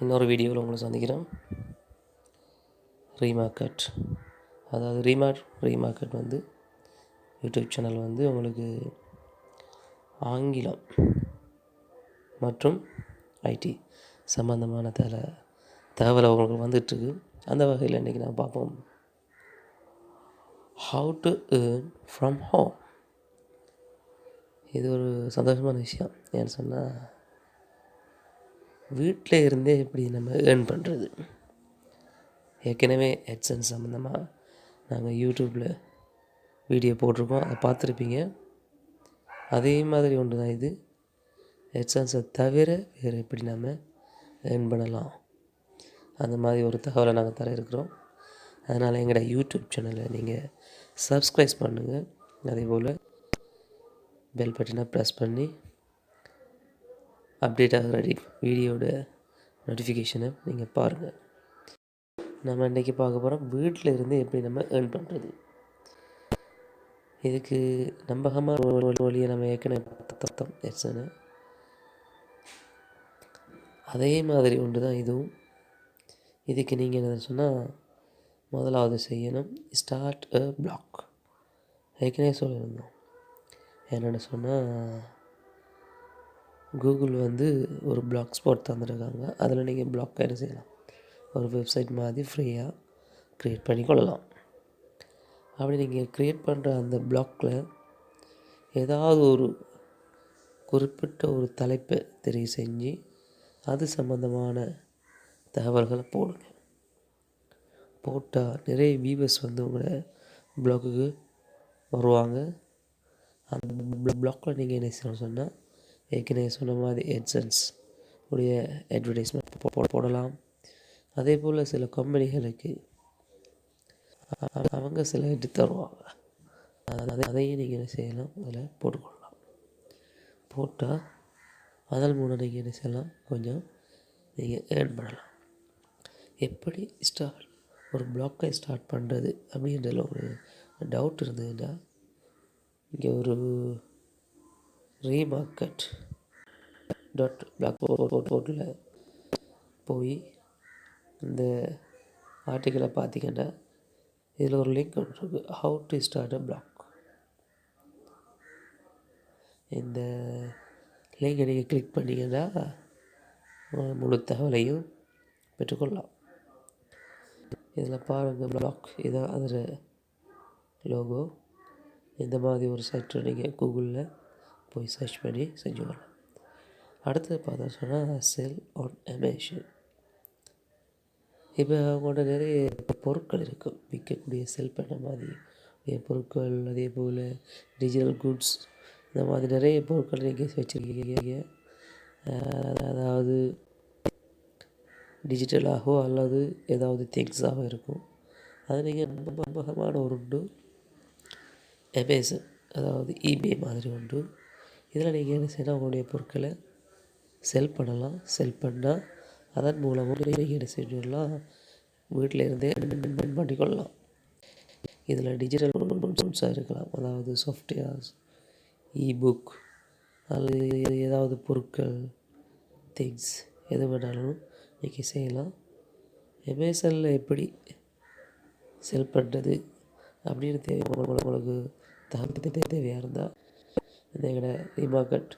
இன்னொரு வீடியோவில் உங்களை சந்திக்கிறேன். ரீமார்க்கெட், அதாவது ரீமார்க்கெட் வந்து யூடியூப் சேனல் வந்து உங்களுக்கு ஆங்கிலம் மற்றும் ஐடி சம்பந்தமான தகவல் உங்களுக்கு வந்துட்டுருக்கு. அந்த வகையில் இன்றைக்கி நான் பார்ப்போம், how to earn from home. இது ஒரு சந்தோஷமான விஷயம். ஏன்னு சொன்னால், வீட்டில் இருந்தே எப்படி நம்ம ஏர்ன் பண்ணுறது. ஏற்கனவே AdSense சம்மந்தமாக நாங்கள் யூடியூப்பில் வீடியோ போட்டிருக்கோம், அதை பார்த்துருப்பீங்க. அதே மாதிரி ஒன்று தான் இது. AdSenஸை தவிர வேறு எப்படி நம்ம ஏர்ன் பண்ணலாம், அந்த மாதிரி ஒரு தகவலை நாங்கள் தர இருக்கிறோம். அதனால் எங்களோட யூடியூப் சேனலை நீங்கள் சப்ஸ்கிரைப் பண்ணுங்கள். அதே போல் பெல் பட்டனை ப்ரெஸ் பண்ணி அப்டேட் ஆகிற வீடியோட நோட்டிஃபிகேஷனை நீங்கள் பாருங்கள். நம்ம இன்றைக்கி பார்க்க போகிறோம், வீட்டில் இருந்து எப்படி நம்ம ஏர்ன் பண்ணுறது. இதுக்கு நம்பகமான வழியை நம்ம ஏற்கனவே பார்த்தோம் AdSense. அதே மாதிரி ஒன்று தான் இதுவும். இதுக்கு நீங்கள் என்ன சொன்னால், முதலாவது செய்யணும், ஸ்டார்ட் அ பிளாக். ஏற்கனவே சொல்லியிருந்தோம். என்னென்னு சொன்னால், கூகுள் வந்து ஒரு பிளாக் ஸ்பாட் தந்துருக்காங்க. அதில் நீங்கள் பிளாக் என்ன செய்யலாம், ஒரு வெப்சைட் மாதிரி ஃப்ரீயாக க்ரியேட் பண்ணி கொள்ளலாம். அப்படி நீங்கள் க்ரியேட் பண்ணுற அந்த பிளாக்கில் ஏதாவது ஒரு குறிப்பிட்ட ஒரு தலைப்பை தெரிவு செஞ்சு அது சம்பந்தமான தகவல்களை போடுங்க. போட்டால் நிறைய வியூவர்ஸ் வந்து உங்களை பிளாக்குக்கு வருவாங்க. அந்த பிளாக்கில் நீங்கள் என்ன செய்யணும் சொன்னால், ஏற்கனவே சொன்ன மாதிரி AdSense உடைய அட்வர்டைஸ்மெண்ட் போடலாம். அதே போல் சில கம்பெனிகளுக்கு அவங்க சில எடுத்து தருவாங்க. அதையும் நீங்கள் என்ன செய்யலாம், அதில் போட்டுக்கொள்ளலாம். போட்டால் அதன் மூலம் நீங்கள் என்ன செய்யலாம், கொஞ்சம் நீங்கள் ஏர்ன் பண்ணலாம். எப்படி ஒரு பிளாக்கை ஸ்டார்ட் பண்ணுறது அப்படின்றதுல ஒரு டவுட் இருந்ததுன்னா, இங்கே ஒரு reemarket.blogspot.com போய் இந்த ஆர்டிக்கலை பார்த்தீங்கன்னா, இதில் ஒரு லிங்க் ஒன்று இருக்குது, how to start a blog. இந்த லிங்கை நீங்கள் கிளிக் பண்ணிங்கன்னா முழு தகவலையும் பெற்றுக்கொள்ளலாம். இதில் பாருங்கள், பிளாக் இதான் அதில் லோகோ. இந்த மாதிரி ஒரு சைட்டை நீங்கள் கூகுளில் போய் சர்ச் பண்ணி செஞ்சுக்கலாம். அடுத்தது பார்த்தா சொன்னால், செல் ஆன் அமேசான். இப்போ அவங்களோட நிறைய பொருட்கள் இருக்கும், விற்கக்கூடிய செல் பண்ண மாதிரி பொருட்கள். அதே போல் டிஜிட்டல் குட்ஸ், இந்த மாதிரி நிறைய பொருட்கள் நீங்கள் வச்சுருக்கீங்க. அதாவது டிஜிட்டலாகவோ அல்லது ஏதாவது திங்ஸாகவோ இருக்கும். அது நீங்கள் நம்பகமான ஒரு உண்டு அமேசான், அதாவது eBay மாதிரி உண்டு. இதில் நீங்கள் என்ன செய்யணும், உங்களுடைய பொருட்களை செல் பண்ணலாம். செல் பண்ணால் அதன் மூலமும் நீங்கள் என்ன செஞ்சிடலாம், வீட்டில் இருந்தே பண்ணிக்கொள்ளலாம். இதில் டிஜிட்டல் குட்ஸாக இருக்கலாம், அதாவது சாஃப்ட்வேர்ஸ், இபுக் அல்லது ஏதாவது பொருட்கள், திங்ஸ் எது வேணாலும் நீங்கள் செய்யலாம். அமேசானில் எப்படி செல் பண்ணுறது அப்படின்னு உங்களுக்கு தகவல் தேவையாக இருந்தால், இந்த எங்களோட ரீமார்க்கெட்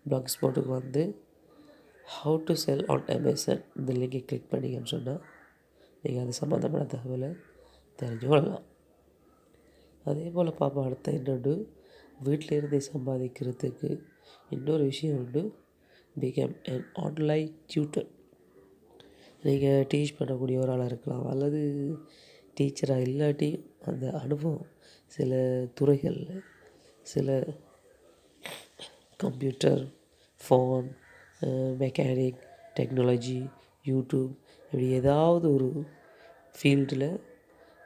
பிளாக் ஸ்பாட்டுக்கு வந்து how to sell on Amazon இந்த லிங்கை கிளிக் பண்ணிங்கன்னு சொன்னால், நீங்கள் அது சம்மந்தமான தகவலை தெரிஞ்சு கொள்ளலாம். அதே போல் பாப்பா, அடுத்த இன்னொன்று, வீட்டில் இருந்தே சம்பாதிக்கிறதுக்கு இன்னொரு விஷயம் உண்டு, பிகம் an ஆன்லைன் டியூட்டர். நீங்கள் டீச் பண்ணக்கூடிய ஒரு ஆளாக இருக்கலாம், அல்லது டீச்சராக இல்லாட்டி அந்த அனுபவம் சில துறைகளில், சில computer, phone, mechanic, technology, YouTube, இப்படி ஏதாவது ஒரு ஃபீல்டில்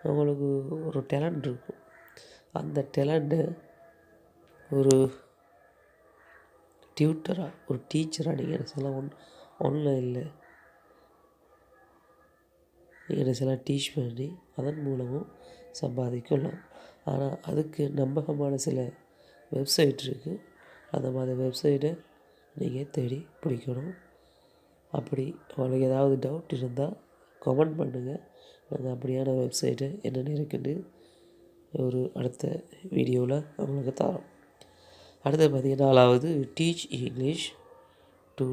உங்களுக்கு ஒரு டேலண்ட் இருக்கும். அந்த டேலண்ட்டை ஒரு டியூட்டராக, ஒரு டீச்சராக நீங்கள் என்ன செய்யலாம், ஆன்லைனில் நீங்கள் என்ன செய்யலாம், டீச் பண்ணி அதன் மூலமும் சம்பாதிக்கலாம். ஆனால் அதுக்கு நம்பகமான சில வெப்சைட் இருக்குது. அந்த மாதிரி வெப்சைட்டை நீங்கள் தேடி பிடிக்கணும். அப்படி உங்களுக்கு ஏதாவது டவுட் இருந்தால் கமெண்ட் பண்ணுங்கள். நாங்கள் அப்படியான வெப்சைட்டு என்னென்ன இருக்குன்னு ஒரு அடுத்த வீடியோவில் உங்களுக்கு தரோம். அடுத்து பார்த்திங்கன்னா 4வது teach English to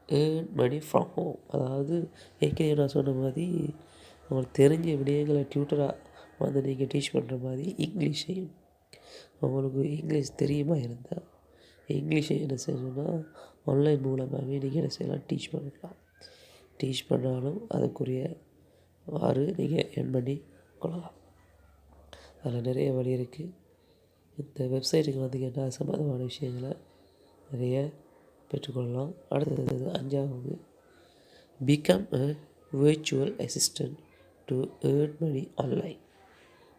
earn money from home. அதாவது ஏற்கனவே நான் சொன்ன மாதிரி உங்களுக்கு தெரிஞ்ச விடயங்களை டியூட்டராக வந்து நீங்கள் டீச் பண்ணுற மாதிரி இங்கிலீஷையும் உங்களுக்கு இங்கிலீஷ் தெரியுமா இருந்தால் இங்கிலீஷை என்ன செய்யணும்னா ஆன்லைன் மூலமாகவே நீங்கள் என்ன செய்யலாம், டீச் பண்ணலாம். டீச் பண்ணாலும் அதுக்குரியவாறு நீங்கள் earn பண்ணி கொள்ளலாம். அதில் நிறைய வழி இருக்குது. இந்த வெப்சைட்டுக்கு வந்தீங்கன்னா சம்மந்தமான விஷயங்களை நிறைய பெற்றுக்கொள்ளலாம். அடுத்தது 5வது become a virtual assistant to earn money online.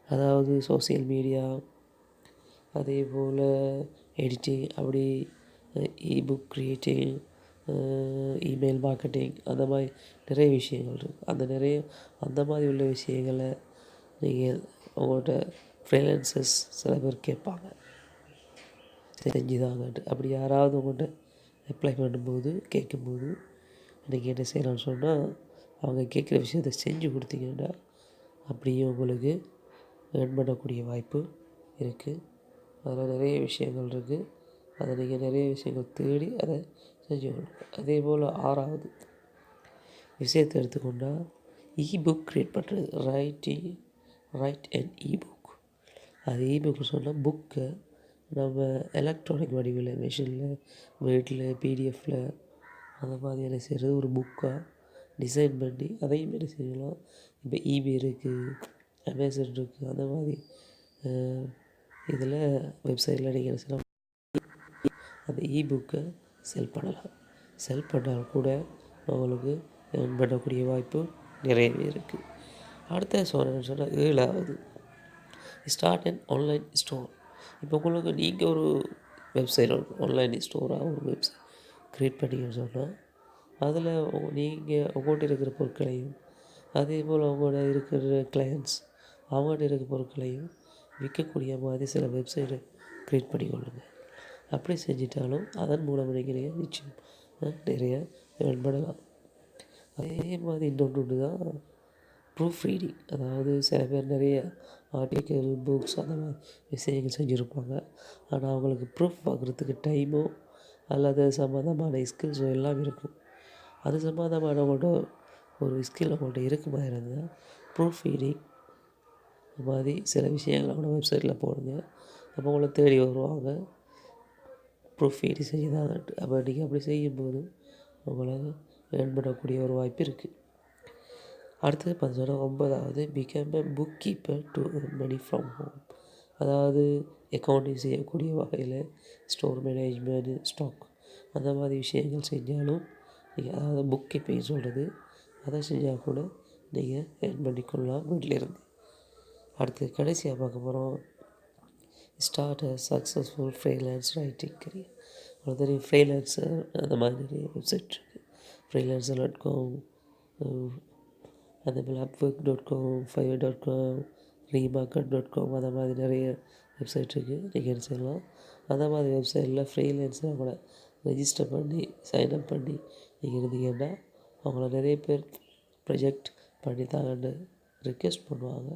அதாவது சோசியல் மீடியா, அதே போல் எடிட்டிங், அப்படி இபுக் க்ரியேட்டிங், இமெயில் மார்க்கெட்டிங், அந்த மாதிரி நிறைய விஷயங்கள் இருக்குது. அந்த மாதிரி உள்ள விஷயங்களை நீங்கள் உங்கள்கிட்ட ஃப்ரீலான்சர்ஸ் சில பேர் கேட்பாங்க, செஞ்சுதாங்கன்ட்டு. அப்படி யாராவது உங்கள்கிட்ட அப்ளை பண்ணும்போது கேட்கும்போது நீங்கள் என்ன செய்யலாம்னு சொன்னால் அவங்க கேட்குற விஷயத்தை செஞ்சு கொடுத்தீங்கன்னா அப்படியே உங்களுக்கு earn பண்ணக்கூடிய வாய்ப்பு இருக்குது. அதில் நிறைய விஷயங்கள் இருக்குது. அதை நீங்கள் நிறைய விஷயங்கள் தேடி அதை செஞ்சு கொடுக்கணும். அதே போல் 6வது விஷயத்தை எடுத்துக்கொண்டால் இபுக் க்ரியேட் பண்ணுறது. Right and ebook. அது இபுக்கு சொன்னால் புக்கை நம்ம எலக்ட்ரானிக் வடிவில் மெஷினில், வேர்டில், பிடிஎஃப்பில் அந்த மாதிரி என்ன செய்கிறது, ஒரு புக்காக டிசைன் பண்ணி அதையும் என்ன செய்யலாம். இப்போ ஈபே இருக்குது, அமேசான் இருக்குது, அந்த மாதிரி இதில் வெப்சைட்டில் நீங்கள் என்ன செய்யலாம், அந்த இபுக்கை செல் பண்ணலாம். செல் பண்ணால் கூட உங்களுக்கு earn பண்ணக்கூடிய வாய்ப்பு நிறையவே இருக்குது. அடுத்த சொன்னேன்னு சொன்னால் 7வது ஸ்டார்ட் அண்ட் ஆன்லைன் ஸ்டோர். இப்போ உங்களுக்கு நீங்கள் ஒரு வெப்சைட் ஆன்லைன் ஸ்டோராக ஒரு வெப்சைட் க்ரியேட் பண்ணிங்கன்னு சொன்னால் அதில் நீங்கள் உங்கள்கிட்ட இருக்கிற பொருட்களையும் அதே போல் அவங்களோட இருக்கிற கிளையண்ட்ஸ் அவங்கள்ட்ட இருக்கிற பொருட்களையும் விற்கக்கூடிய மாதிரி சில வெப்சைட்டை க்ரியேட் பண்ணி கொள்ளுங்கள். அப்படி செஞ்சிட்டாலும் அதன் மூலம் நீங்கள் நிச்சயம் நிறைய earn பண்ணலாம். அதே மாதிரி இன்னொன்று தான் ப்ரூஃப் ரீடிங். அதாவது சில பேர் நிறைய ஆர்டிக்கல், புக்ஸ் அந்த மாதிரி விஷயங்கள் செஞ்சுருப்பாங்க. ஆனால் அவங்களுக்கு ப்ரூஃப் பார்க்குறதுக்கு டைமோ அல்லது சம்மந்தமான ஸ்கில்ஸோ எல்லாம் இருக்கும். அது சம்மந்தமான ஒரு ஸ்கில் அவங்கள்ட்ட இருக்குமா இருந்தால் ப்ரூஃப் ரீடிங் மாதிரி சில விஷயங்கள் அவங்களோட வெப்சைட்டில் போடுங்க. அப்போ உங்களை தேடி வருவாங்க ப்ரூஃப் ரீடிங் செய்யுதாங்கன்ட்டு. அப்போ நீங்கள் அப்படி செய்யும்போது உங்களால் earn பண்ணக்கூடிய ஒரு வாய்ப்பு இருக்குது. அடுத்தது பார்த்தீங்கன்னா 9வது become a bookkeeper to earn money from home. அதாவது அக்கௌண்டிங் செய்யக்கூடிய வகையில் ஸ்டோர் மேனேஜ்மெண்ட், ஸ்டாக் அந்த மாதிரி விஷயங்கள் செஞ்சாலும் நீங்கள், அதாவது புக் கீப்பிங் சொல்கிறது, அதை செஞ்சால் கூட நீங்கள் earn பண்ணிக்கொள்ளலாம் வீட்டிலேருந்து. அடுத்து கடைசியாக பார்க்க போகிறோம் start a successful freelance writing career. அவ்வளோ தெரியும், ஃப்ரீலான்ஸர் அந்த மாதிரி நிறைய வெப்சைட் இருக்குது. freelancer.com, அதேபோல் upwork.com, fiverr.com, remarket.com அந்த மாதிரி நிறைய வெப்சைட் இருக்குது. நீங்கள் என்ன செய்யலாம், அந்த மாதிரி வெப்சைட்டில் ஃப்ரீலான்ஸாக கூட ரெஜிஸ்டர் பண்ணி சைன்அப் பண்ணி நீங்கள் இருந்தீங்கன்னா அவங்கள நிறைய பேர் ப்ரொஜெக்ட் பண்ணி தாங்கன்னு ரிக்வெஸ்ட் பண்ணுவாங்க.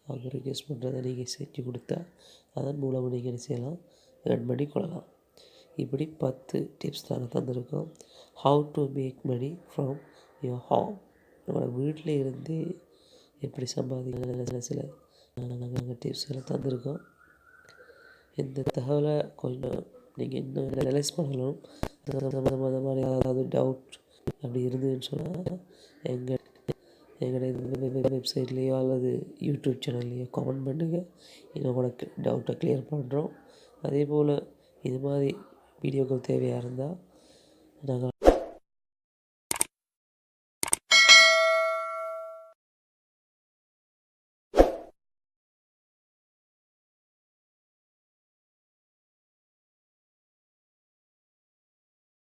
அவங்க ரிக்வெஸ்ட் பண்ணுறதை நீங்கள் செஞ்சு கொடுத்தா அதன் மூலமாக நீங்கள் என்ன செய்யலாம், earn பண்ணி கொள்ளலாம். இப்படி 10 டிப்ஸ் நாங்கள் தந்திருக்கோம். How to make money from your home. நம்மளோட வீட்டில் இருந்து எப்படி சம்பாதிக்க சில நாங்கள் டிப்ஸ் எல்லாம் தந்திருக்கோம். இந்த தகவலை கொஞ்சம் நீங்கள் இன்னும் ரியலைஸ் பண்ணணும். மாதிரி ஏதாவது டவுட் அப்படி இருந்ததுன்னு சொன்னால் எங்களுடைய வெப்சைட்லேயோ அல்லது யூடியூப் சேனல்லையோ கமெண்ட் பண்ணுங்கள். எங்களோட டவுட்டை கிளியர் பண்ணுறோம். அதே போல் இது மாதிரி வீடியோக்கள் தேவையாக இருந்தால் நாங்கள்